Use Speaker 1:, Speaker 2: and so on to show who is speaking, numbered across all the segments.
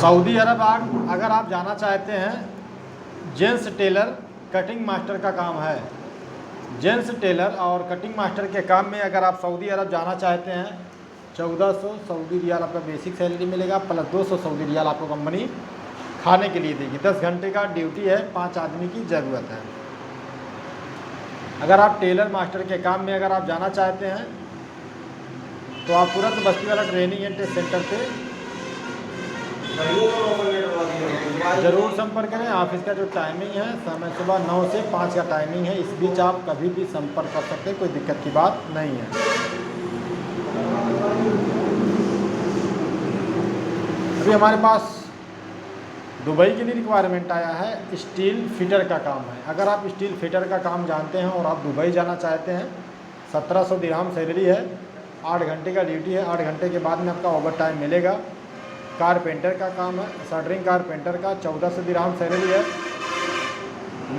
Speaker 1: Saudi अरब अगर आप जाना चाहते हैं, जेंट्स टेलर कटिंग मास्टर का काम है। जेंट्स टेलर और कटिंग मास्टर के काम में अगर आप सऊदी अरब जाना चाहते हैं, 1400 सऊदी रियाल आपका बेसिक सैलरी मिलेगा, प्लस 200 सऊदी रियाल आपको कंपनी खाने के लिए देगी। 10 घंटे का ड्यूटी है, 5 आदमी की ज़रूरत है। अगर आप टेलर मास्टर के काम में अगर आप जाना चाहते हैं तो आप तुरंत बस्ती वाला ट्रेनिंग एंड टेस्ट सेंटर पे ज़रूर संपर्क करें। ऑफिस का जो टाइमिंग है, समय सुबह 9 से 5 का टाइमिंग है। इस बीच आप कभी भी संपर्क कर सकते हैं, कोई दिक्कत की बात नहीं है। अभी हमारे पास दुबई के लिए रिक्वायरमेंट आया है, स्टील फिटर का काम है। अगर आप स्टील फिटर का काम जानते हैं और आप दुबई जाना चाहते हैं, 1700 दिरहम सैलरी है, 8 घंटे का ड्यूटी है। 8 घंटे के बाद में आपका ओवर टाइम मिलेगा। कारपेंटर का काम है, शटरिंग कारपेंटर का 1400 दिरहम सैलरी है।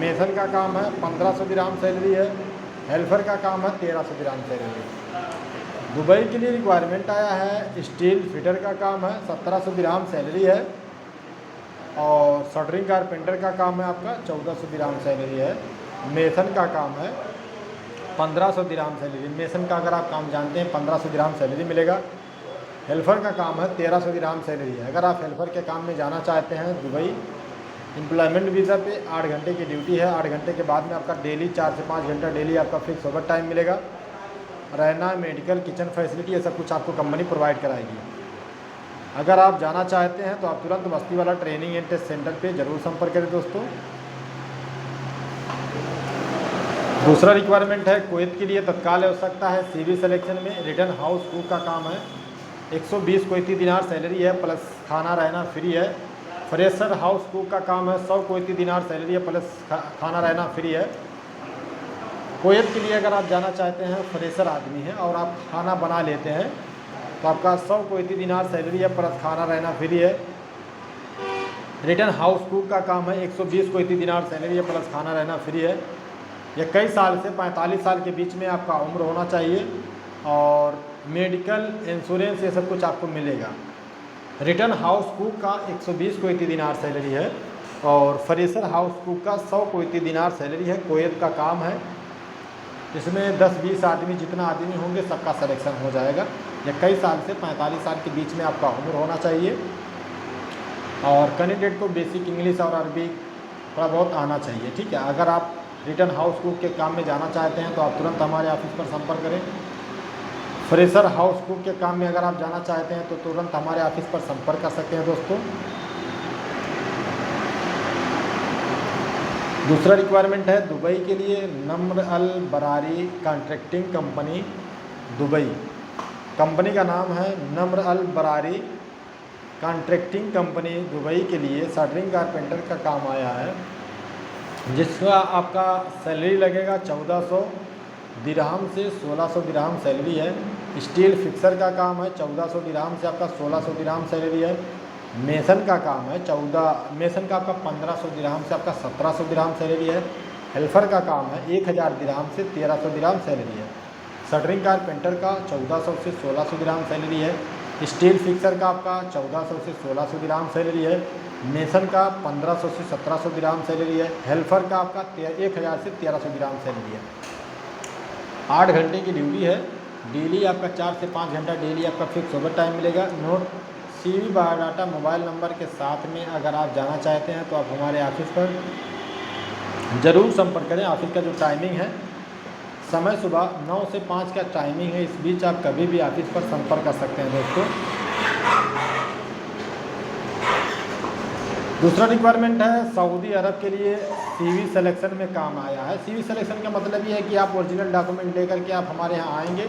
Speaker 1: मेसन का काम है, 1500 दिरहम सैलरी है। हेल्पर का काम है, 1300 दिरहम सैलरी है। दुबई के लिए रिक्वायरमेंट आया है, स्टील फिटर का काम है, 1700 दिरहम सैलरी है। और शटरिंग कारपेंटर का काम है आपका 1400 दिरहम सैलरी है। मेसन का काम है, 1500 दिरहम सैलरी। मेसन का अगर आप काम जानते हैं, 1500 दिरहम सैलरी मिलेगा। हेल्पर का काम है, 1300 दिरहम सैलरी है। अगर आप हेल्पर के काम में जाना चाहते हैं दुबई, एम्प्लॉयमेंट वीज़ा पे 8 घंटे की ड्यूटी है। 8 घंटे के बाद में आपका डेली 4 से 5 घंटा डेली आपका फिक्स ओवर टाइम मिलेगा। रहना, मेडिकल, किचन फैसिलिटी, ये सब कुछ आपको कंपनी प्रोवाइड कराएगी। अगर आप जाना चाहते हैं तो आप तुरंत बस्ती वाला ट्रेनिंग एंड टेस्ट सेंटर पे ज़रूर संपर्क करें दोस्तों। दूसरा रिक्वायरमेंट है, कुवैत के लिए तत्काल आवश्यकता है। सीवी सिलेक्शन में रिटर्न हाउस कुक का काम है, 120 कुवैती दिनार सैलरी है, प्लस खाना रहना फ्री है। फ्रेशर हाउस कुक का काम है, 100 कुवैती दिनार सैलरी है, प्लस खाना रहना फ्री है। कुवैत के लिए अगर आप जाना चाहते हैं, फ्रेशर आदमी है और आप खाना बना लेते हैं, तो आपका 100 कुवैती दिनार सैलरी है, प्लस खाना रहना फ्री है। रिटर्न हाउस कुक का काम है, 120 कुवैती दिनार सैलरी है, प्लस खाना रहना फ्री है। यह कई साल से 45 साल के बीच में आपका उम्र होना चाहिए और मेडिकल इंश्योरेंस ये सब कुछ आपको मिलेगा। रिटर्न हाउस कुक का 120 कुवैती दिनार सैलरी है और फ्रेशर हाउस कुक का 100 कुवैती दिनार सैलरी है। कुवैत का काम है, इसमें 10-20 आदमी, जितना आदमी होंगे सबका सिलेक्शन हो जाएगा। यह कई साल से 45 साल के बीच में आपका उम्र होना चाहिए और कैंडिडेट को बेसिक इंग्लिश और अरबी थोड़ा बहुत आना चाहिए, ठीक है। अगर आप रिटर्न हाउस कुक के काम में जाना चाहते हैं तो आप तुरंत हमारे ऑफिस पर संपर्क करें। फ्रेशर हाउस कुक के काम में अगर आप जाना चाहते हैं तो तुरंत हमारे ऑफिस पर संपर्क कर सकते हैं दोस्तों। दूसरा रिक्वायरमेंट है दुबई के लिए, Nimr Al Barari contracting company Dubai. कंपनी का नाम है Nimr Al Barari contracting company Dubai के लिए शटरिंग कारपेंटर का काम आया है, जिसका आपका सैलरी लगेगा 1400 दिरहम से 1600 दिरहम सैलरी है। स्टील फिक्सर का काम है, 1400 दिरहम से आपका 1600 दिरहम सैलरी है। मेसन का काम है, मेसन का आपका 1500 दिरहम से आपका 1700 दिरहम सैलरी है। हेल्पर का काम है, 1000 दिरहम से 1300 दिरहम सैलरी है। शटरिंग कारपेंटर का 1400 से 1600 दिरहम सैलरी है। स्टील फिक्सर का आपका 1400 से 1600 दिरहम सैलरी है। मेसन का 1500 से 1700 दिरहम सैलरी है। हेल्पर का आपका 1000 से 1300 दिरहम सैलरी है। 8 घंटे की ड्यूटी है, डेली आपका 4 से 5 घंटा डेली आपका फिक्स ओवर टाइम मिलेगा। Note CV biodata mobile number के साथ में अगर आप जाना चाहते हैं तो आप हमारे ऑफिस पर ज़रूर संपर्क करें। ऑफिस का जो टाइमिंग है, समय सुबह 9 से 5 का टाइमिंग है। इस बीच आप कभी भी ऑफिस पर संपर्क कर सकते हैं दोस्तों। दूसरा रिक्वायरमेंट है, सऊदी अरब के लिए CV सिलेक्शन में काम आया है। CV सिलेक्शन का मतलब ये है कि आप ओरिजिनल डॉक्यूमेंट लेकर के आप हमारे यहाँ आएंगे,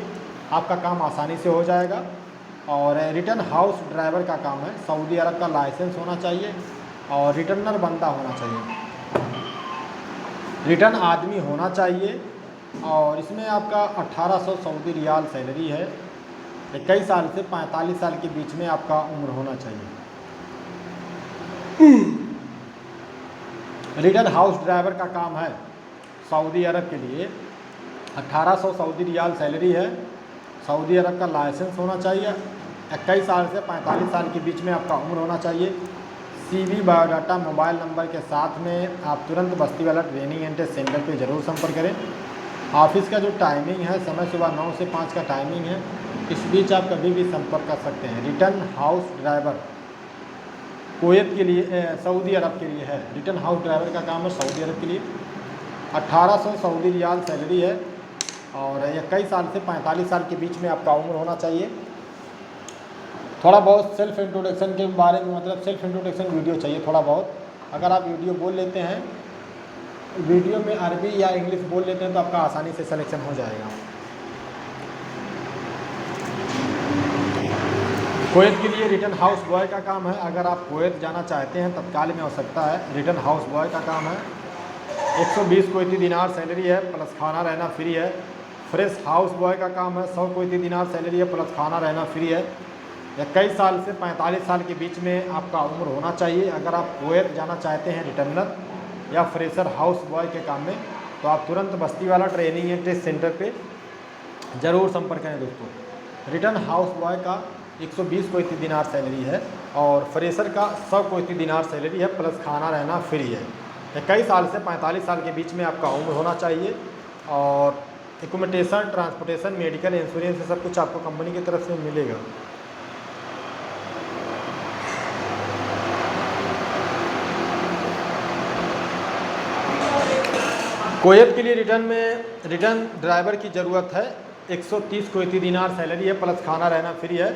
Speaker 1: आपका काम आसानी से हो जाएगा। और रिटर्न हाउस ड्राइवर का काम है, सऊदी अरब का लाइसेंस होना चाहिए और रिटर्नर बंदा होना चाहिए, रिटर्न आदमी होना चाहिए। और इसमें आपका 1800 सऊदी रियाल सैलरी है। 21 साल से 45 साल के बीच में आपका उम्र होना चाहिए। रिटर्न हाउस ड्राइवर का काम है सऊदी अरब के लिए, 1800 सऊदी रियाल सैलरी है। सऊदी अरब का लाइसेंस होना चाहिए 21 साल से 45 साल के बीच में आपका उम्र होना चाहिए। CV बायोडाटा मोबाइल नंबर के साथ में आप तुरंत बस्ती वाला ट्रेनिंग एंड टेस्ट सेंटर पे ज़रूर संपर्क करें। ऑफिस का जो टाइमिंग है, समय सुबह 9 से 5 का टाइमिंग है। इस बीच आप कभी भी संपर्क कर सकते हैं। रिटर्न हाउस ड्राइवर कुवैत के लिए, सऊदी अरब के लिए है। रिटर्न हाउस ड्राइवर का काम है सऊदी अरब के लिए। 1800 सऊदी रियाल सैलरी है और 21 साल से 45 साल के बीच में आपका उम्र होना चाहिए। थोड़ा बहुत सेल्फ इंट्रोडक्शन के बारे में, मतलब सेल्फ इंट्रोडक्शन वीडियो चाहिए थोड़ा बहुत। अगर आप वीडियो बोल लेते हैं, वीडियो में अरबी या इंग्लिश बोल लेते हैं तो आपका आसानी से सिलेक्शन हो जाएगा। कुवैत के लिए रिटर्न हाउस बॉय का काम है। अगर आप कुवैत जाना चाहते हैं, तत्काल में आवश्यकता है। रिटर्न हाउस बॉय का काम है। 120 कुवैती दिनार सैलरी है प्लस खाना रहना फ्री है। फ्रेश हाउस बॉय का काम है। 100 कुवैती दिनार सैलरी है प्लस खाना रहना फ्री है। 21 साल से 45 साल के बीच में आपका उम्र होना चाहिए। अगर आप कुवैत जाना चाहते हैं रिटर्नर या फ्रेशर हाउस बॉय के काम में, तो आप तुरंत बस्ती वाला ट्रेनिंग एंड टेस्ट सेंटर पे ज़रूर संपर्क करें दोस्तों। रिटर्न हाउस बॉय का 120 कुवैती दिनार सैलरी है और फ्रेशर का 100 कुवैती दिनार सैलरी है प्लस खाना रहना फ्री है। 21 साल से 45 साल के बीच में आपका उम्र होना चाहिए और एकोमोडेशन, ट्रांसपोर्टेशन, मेडिकल इंश्योरेंस, ये सब कुछ आपको कंपनी की तरफ से मिलेगा। कुवैत के लिए रिटर्न ड्राइवर की ज़रूरत है। 130 कुवैती दिनार सैलरी है प्लस खाना रहना फ्री है।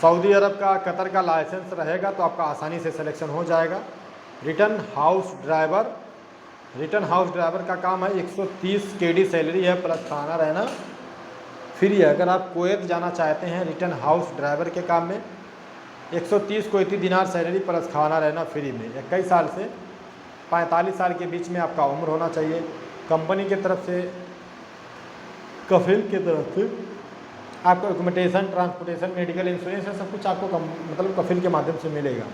Speaker 1: सऊदी अरब का, कतर का लाइसेंस रहेगा तो आपका आसानी से सिलेक्शन हो जाएगा। रिटर्न हाउस ड्राइवर का काम है। 130 KD सैलरी है प्लस खाना रहना फ्री है। अगर आप कुवैत जाना चाहते हैं रिटर्न हाउस ड्राइवर के काम में, 130 कुवैती दिनार सैलरी प्लस खाना रहना फ्री में। 21 साल से 45 साल के बीच में आपका उम्र होना चाहिए। कंपनी की तरफ से, कफिल की तरफ से आपको एकोमोडेशन, ट्रांसपोर्टेशन, मेडिकल इंश्योरेंस, सब कुछ आपको मतलब कफिल के माध्यम से मिलेगा।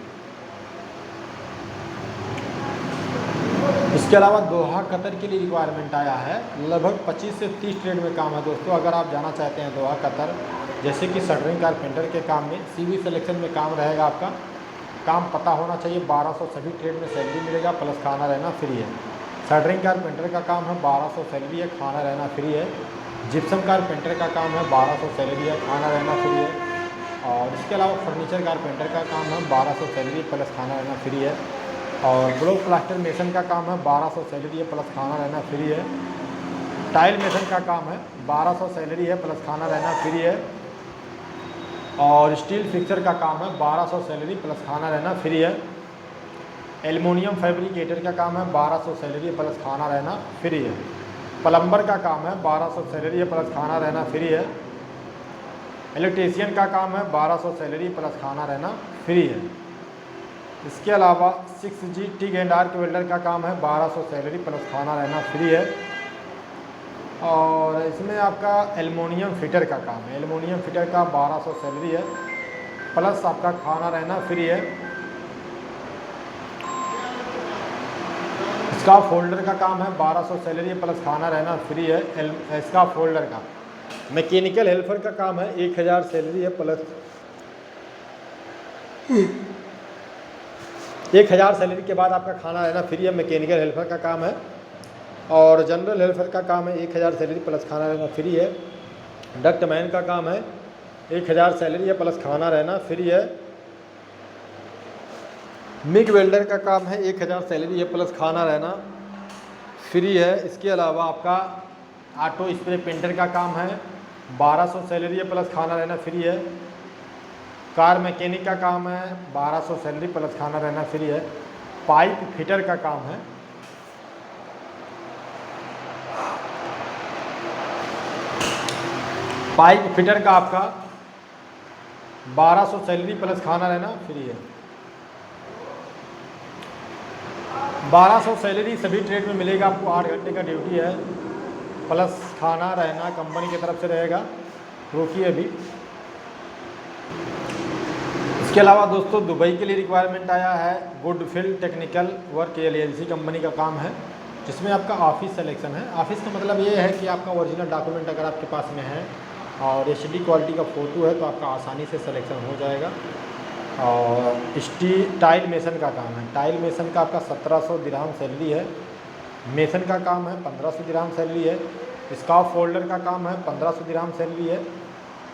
Speaker 1: इसके अलावा दोहा कतर के लिए रिक्वायरमेंट आया है। लगभग 25 से 30 ट्रेड में काम है दोस्तों। अगर आप जाना चाहते हैं दोहा कतर, जैसे कि शटरिंग कारपेंटर के काम में, CV सिलेक्शन में काम रहेगा आपका। काम पता होना चाहिए। 1200 सभी ट्रेड में सैलरी मिलेगा प्लस खाना रहना फ्री है। शटरिंग कारपेंटर का काम है, 1200 सैलरी है, खाना रहना फ्री है। जिप्सम कारपेंटर का काम है, 1200 सैलरी है, खाना रहना फ्री है। और इसके अलावा फर्नीचर कारपेंटर का काम है, 1200 सैलरी प्लस खाना रहना फ्री है। और ब्लॉक प्लास्टर मेसन का काम है, 1200 सैलरी है प्लस खाना रहना फ्री है। टाइल मेसन का काम है, 1200 सैलरी है प्लस खाना रहना फ्री है। और स्टील फिक्सर का काम है, 1200 सैलरी प्लस खाना रहना फ्री है। एल्युमिनियम फैब्रिकेटर का काम है, 1200 सैलरी प्लस खाना रहना फ्री है। प्लम्बर का काम है, 1200 सैलरी है प्लस खाना रहना फ्री है। इलेक्ट्रीशियन का काम है, 1200 सैलरी प्लस खाना रहना फ्री है। इसके अलावा 6G TIG and arc welder का काम है, 1200 सैलरी प्लस खाना रहना फ्री है। और इसमें आपका एल्युमिनियम फिटर का काम है। एल्युमिनियम फिटर का 1200 सैलरी है प्लस आपका खाना रहना फ्री है। स्काफ होल्डर का काम है, 1200 सैलरी है प्लस खाना रहना फ्री है। स्काफ होल्डर का। मैकेनिकल हेल्पर का काम है, 1000 सैलरी है प्लस 1000 सैलरी के बाद आपका खाना रहना फ्री है। मैकेनिकल हेल्पर का काम है। और जनरल हेल्पर का काम है, 1000 सैलरी प्लस खाना रहना फ्री है। डक्टमैन का काम है, 1000 सैलरी है प्लस खाना रहना फ्री है। मिग वेल्डर का काम है, 1000 सैलरी है प्लस खाना रहना फ्री है। इसके अलावा आपका ऑटो स्प्रे पेंटर का काम है, 1200 सैलरी है प्लस खाना रहना फ्री है। कार मैकेनिक का काम है, 1200 सैलरी प्लस खाना रहना फ्री है। पाइप फिटर का काम है, पाइप फिटर का आपका 1200 सैलरी प्लस खाना रहना फ्री है। 1200 सैलरी सभी ट्रेड में मिलेगा आपको। 8 घंटे का ड्यूटी है प्लस खाना रहना कंपनी की तरफ से रहेगा। रोकिए अभी। इसके अलावा दोस्तों दुबई के लिए रिक्वायरमेंट आया है। गुडफील्ड टेक्निकल वर्क LLC कंपनी का काम है, जिसमें आपका ऑफिस सिलेक्शन है। ऑफिस का मतलब ये है कि आपका ओरिजिनल डॉक्यूमेंट अगर आपके पास में है और HD क्वालिटी का फ़ोटो है तो आपका आसानी से सिलेक्शन हो जाएगा। और टाइल मेसन का काम है। टाइल मेसन का आपका 1700 दिरहम सैलरी है। मेसन का काम है 1500 दिरहम सैलरी है। स्काफ फोल्डर का काम है 1500 दिरहम सैलरी है।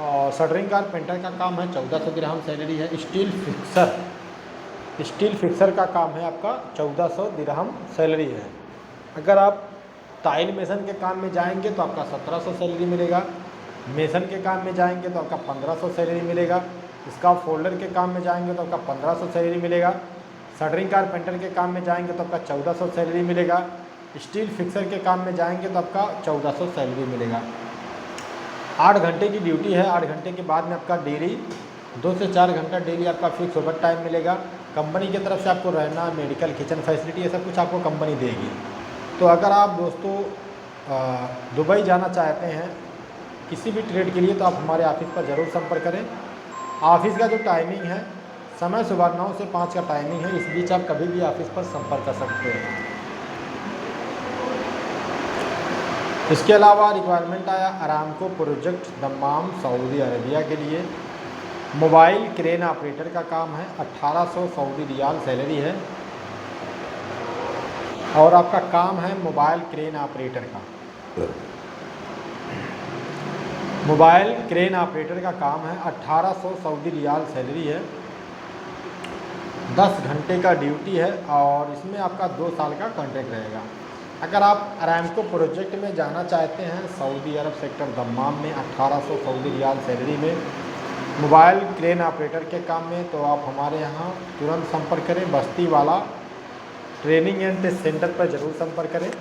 Speaker 1: और शटरिंग कारपेंटर का काम है 1400 दिरहम सैलरी है। स्टील फिक्सर का काम है आपका 1400 दिरहम सैलरी है। अगर आप टाइल मेसन के काम में जाएंगे तो आपका 1700 सैलरी मिलेगा। मेसन के काम में जाएंगे तो आपका 1500 सैलरी मिलेगा। स्काफ फोल्डर के काम में जाएंगे तो आपका 1500 सैलरी मिलेगा। शटरिंग कारपेंटर के काम में जाएंगे तो आपका 1400 सैलरी मिलेगा। स्टील फिक्सर के काम में जाएंगे तो आपका 1400 सैलरी मिलेगा। 8 घंटे की ड्यूटी है। 8 घंटे के बाद में आपका डेली 2 से 4 घंटा डेली आपका फिक्स ओवर टाइम मिलेगा। कंपनी की तरफ से आपको रहना, मेडिकल, किचन फैसिलिटी, ये सब कुछ आपको कंपनी देगी। तो अगर आप दोस्तों दुबई जाना चाहते हैं किसी भी ट्रेड के लिए तो आप हमारे ऑफिस पर ज़रूर संपर्क करें। ऑफिस का जो टाइमिंग है, समय सुबह 9 से 5 का टाइमिंग है। इस बीच आप कभी भी ऑफिस पर संपर्क कर सकते हैं। इसके अलावा रिक्वायरमेंट आया Aramco project Dammam Saudi Arabia के लिए। मोबाइल क्रेन ऑपरेटर का काम है। 1800 सऊदी रियाल सैलरी है। और आपका काम है मोबाइल क्रेन ऑपरेटर का। मोबाइल क्रेन ऑपरेटर का काम है। 1800 सऊदी रियाल सैलरी है। 10 घंटे का ड्यूटी है और इसमें आपका 2 साल का कॉन्ट्रैक्ट रहेगा। अगर आप अरामको प्रोजेक्ट में जाना चाहते हैं सऊदी अरब सेक्टर दम्माम में 1800 सऊदी रियाल सैलरी में मोबाइल क्रेन ऑपरेटर के काम में, तो आप हमारे यहाँ तुरंत संपर्क करें। बस्ती वाला ट्रेनिंग एंड टेस्ट सेंटर पर ज़रूर संपर्क करें।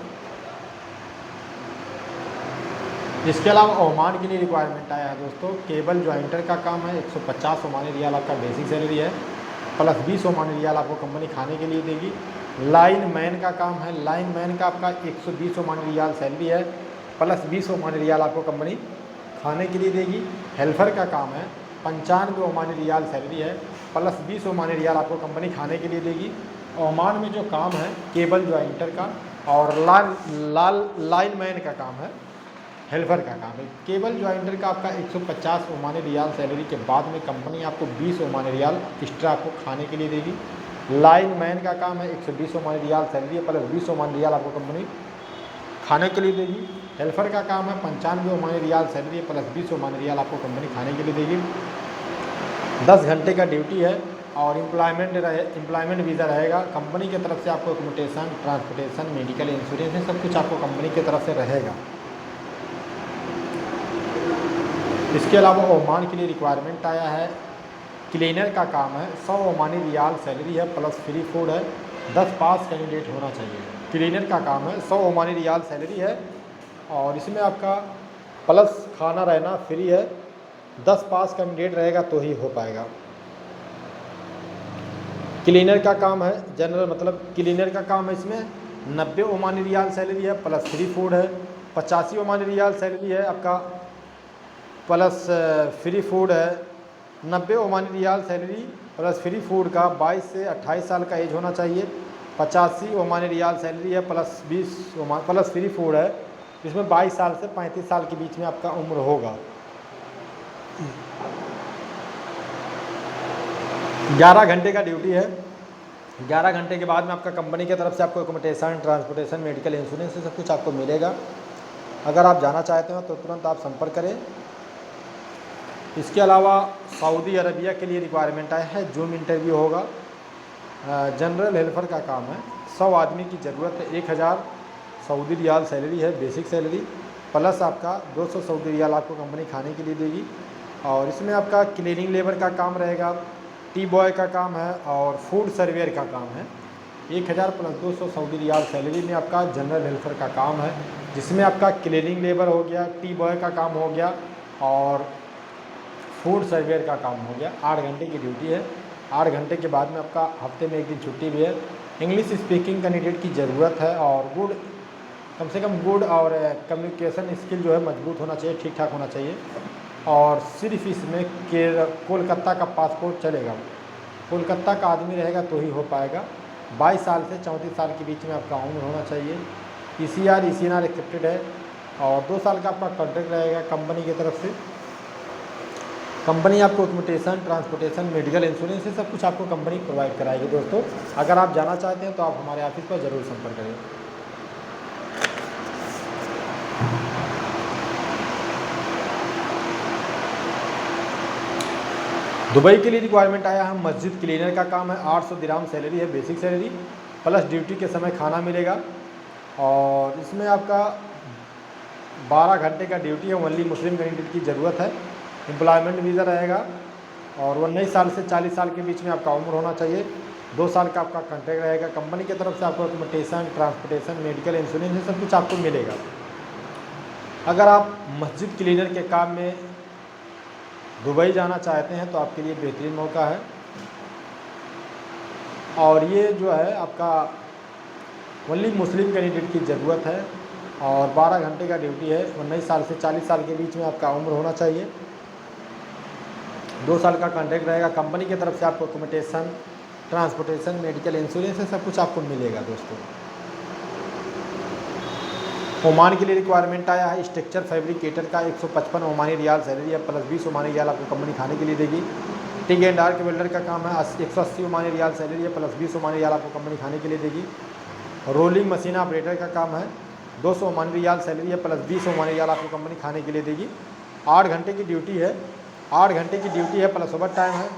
Speaker 1: इसके अलावा ओमान के लिए रिक्वायरमेंट आया है दोस्तों। केबल ज्वाइंटर का काम है। 150 ओमानी रियाल आपका बेसिक सैलरी है, प्लस 20 ओमानी रियाल आपको कंपनी खाने के लिए देगी। लाइन मैन का काम है। लाइन मैन का आपका 120 ओमानी रियाल सैलरी है, प्लस 20 ओमानी रियाल आपको कंपनी खाने के लिए देगी। हेल्पर का काम है। 95 ओमानी रियाल सैलरी है, प्लस 20 ओमानी रियाल आपको कंपनी खाने के लिए देगी। ओमान में जो काम है केबल ज्वाइंटर का और लाइन मैन का काम है, हेल्पर का काम है। केबल ज्वाइंटर का आपका 150 ओमानी रियाल सैलरी के बाद में कंपनी आपको 20 ओमानी रियाल एक्स्ट्रा आपको खाने के लिए देगी। लाइन मैन का काम है। 120 ओमानी रियाल सैलरी है, प्लस 20 ओमानी रियाल आपको कंपनी खाने के लिए देगी। हेल्पर का काम है। 95 ओमानी रियाल सैलरी है, प्लस 20 ओमानी रियाल आपको कंपनी खाने के लिए देगी। 10 घंटे का ड्यूटी है और एम्प्लॉयमेंट वीज़ा रहेगा। कंपनी की तरफ से आपको एकोमोडेशन, ट्रांसपोर्टेशन, मेडिकल इंश्योरेंस, ये सब कुछ आपको कंपनी की तरफ से रहेगा। इसके अलावा ओमान के लिए रिक्वायरमेंट आया है। क्लीनर का काम है। 100 ओमानी रियाल सैलरी है, प्लस फ्री फूड है। 10 पास कैंडिडेट होना चाहिए। क्लीनर का काम है। 100 ओमानी रियाल सैलरी है और इसमें आपका प्लस खाना रहना फ्री है। 10 पास कैंडिडेट रहेगा तो ही हो पाएगा। क्लीनर का काम है जनरल, मतलब क्लीनर का काम है। इसमें 90 ओमानी रियाल सैलरी है, प्लस फ्री फूड है। 85 ओमानी रियाल सैलरी है आपका, प्लस फ्री फूड है। 90 Omani rial salary plus free food का 22 से 28 साल का एज होना चाहिए। 85 ओमानी रियाल सैलरी है, प्लस 20 प्लस फ्री फूड है। इसमें 22 साल से 35 साल के बीच में आपका उम्र होगा। 11 घंटे का ड्यूटी है। 11 घंटे के बाद में आपका कंपनी की तरफ से आपको एकोमोडेशन, ट्रांसपोर्टेशन, मेडिकल इंश्योरेंस सब कुछ आपको मिलेगा। अगर आप जाना चाहते हो तो तुरंत आप संपर्क करें। इसके अलावा सऊदी अरबिया के लिए रिक्वायरमेंट आया है। जूम इंटरव्यू होगा। जनरल हेल्पर का काम है। 100 आदमी की ज़रूरत है। 1000 सऊदी रियाल सैलरी है, बेसिक सैलरी, प्लस आपका 200 सऊदी रियाल आपको कंपनी खाने के लिए देगी। और इसमें आपका क्लीनिंग लेबर का काम रहेगा, टी बॉय का काम है और फूड सर्वेयर का काम है। 1000 प्लस 200 सऊदी रियाल सैलरी में आपका जनरल हेल्पर का काम है, जिसमें आपका क्लीनिंग लेबर हो गया, टी बॉय का काम हो गया और फूड सर्वेयर का काम हो गया। 8 घंटे की ड्यूटी है। 8 घंटे के बाद में आपका हफ्ते में 1 दिन छुट्टी भी है। इंग्लिश स्पीकिंग कैंडिडेट की ज़रूरत है और कम से कम गुड और कम्युनिकेशन स्किल जो है मजबूत होना चाहिए, ठीक ठाक होना चाहिए। और सिर्फ इसमें कोलकाता का पासपोर्ट चलेगा। कोलकाता का आदमी रहेगा तो ही हो पाएगा। 22 साल से 34 साल के बीच में आपका उम्र होना चाहिए। ECR ECNR एक्सेप्टेड है और 2 साल का आपका कॉन्ट्रैक्ट रहेगा कंपनी की तरफ से। कंपनी आपको एक्कोमोडेशन, ट्रांसपोर्टेशन, मेडिकल इंश्योरेंस ये सब कुछ आपको कंपनी प्रोवाइड कराएगी दोस्तों। अगर आप जाना चाहते हैं तो आप हमारे ऑफिस पर ज़रूर संपर्क करें। दुबई के लिए रिक्वायरमेंट आया है, मस्जिद क्लीनर का काम है। 800 दिरहम सैलरी है, बेसिक सैलरी, प्लस ड्यूटी के समय खाना मिलेगा। और इसमें आपका 12 घंटे का ड्यूटी है। ओनली मुस्लिम कैंडिडेट की ज़रूरत है। एम्प्लॉयमेंट वीज़ा रहेगा और 19 साल से 40 साल के बीच में आपका उम्र होना चाहिए। 2 साल का आपका कॉन्ट्रैक्ट रहेगा। कंपनी की तरफ से आपको एक्कोमोडेशन, ट्रांसपोर्टेशन, मेडिकल इंश्योरेंस ये सब कुछ आपको मिलेगा। अगर आप मस्जिद क्लीनर के काम में दुबई जाना चाहते हैं तो आपके लिए बेहतरीन मौका है। और ये जो है आपका ओनली मुस्लिम कैंडिडेट की ज़रूरत है और 12 घंटे का ड्यूटी है। 19 साल से 40 साल के बीच में आपका उम्र होना चाहिए। 2 साल का कॉन्ट्रैक्ट रहेगा। कंपनी की तरफ से आपको एक्कोमोडेशन, ट्रांसपोर्टेशन, मेडिकल इंश्योरेंस ये सब कुछ आपको मिलेगा दोस्तों। ओमान के लिए रिक्वायरमेंट आया है। स्ट्रक्चर फैब्रिकेटर का 155 ओमानी रियाल सैलरी है, प्लस 20 ओमानी रियाल आपको कंपनी खाने के लिए देगी। टिग एंड आर्क वेल्डर का काम है। 180 ओमानी रियाल सैलरी है, प्लस 20 ओमानी रियाल आपको कंपनी खाने के लिए देगी। रोलिंग मशीन ऑपरेटर का काम है। 200 ओमानी रियाल सैलरी है, प्लस 20 ओमानी रियाल आपको कंपनी खाने के लिए देगी। 8 घंटे की ड्यूटी है। 8 घंटे की ड्यूटी है, प्लस ओवर टाइम है।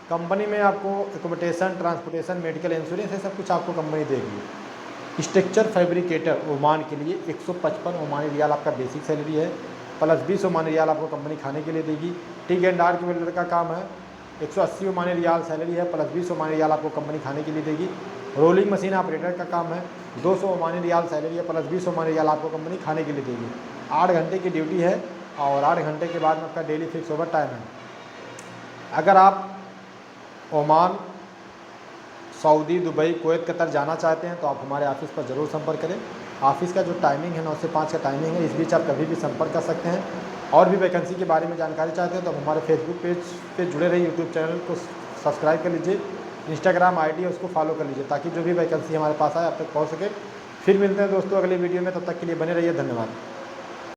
Speaker 1: कंपनी में आपको एक्कोमोडेशन, ट्रांसपोर्टेशन, मेडिकल इंश्योरेंस ये सब कुछ आपको कंपनी देगी। स्ट्रक्चर फैब्रिकेटर ओमान के लिए 155 ओमानी रियाल आपका बेसिक सैलरी है, प्लस 20 ओमानी रियाल आपको कंपनी खाने के लिए देगी। टिग एंड आर्क वेल्डर का काम है। 180 ओमानी रियाल सैलरी है, प्लस 20 ओमानी रियाल आपको कंपनी खाने के लिए देगी। रोलिंग मशीन ऑपरेटर का काम है। 200 ओमानी रियाल सैलरी है, प्लस 20 ओमानी रियाल आपको कंपनी खाने के लिए देगी। 8 घंटे की ड्यूटी है और 8 घंटे के बाद में आपका डेली फिक्स ओवर टाइम है। अगर आप Oman, Saudi, Dubai, Kuwait, Qatar जाना चाहते हैं तो आप हमारे ऑफिस पर ज़रूर संपर्क करें। ऑफिस का जो टाइमिंग है 9 से 5 का टाइमिंग है। इस बीच आप कभी भी संपर्क कर सकते हैं। और भी वैकेंसी के बारे में जानकारी चाहते हैं तो आप हमारे फेसबुक पेज पे जुड़े रहिए। यूट्यूब चैनल को सब्सक्राइब कर लीजिए। इंस्टाग्राम आईडी है उसको फॉलो कर लीजिए ताकि जो भी वैकेंसी हमारे पास आए आप तक पहुँच सके। फिर मिलते हैं दोस्तों अगले वीडियो में, तब तक के लिए बने रहिए। धन्यवाद।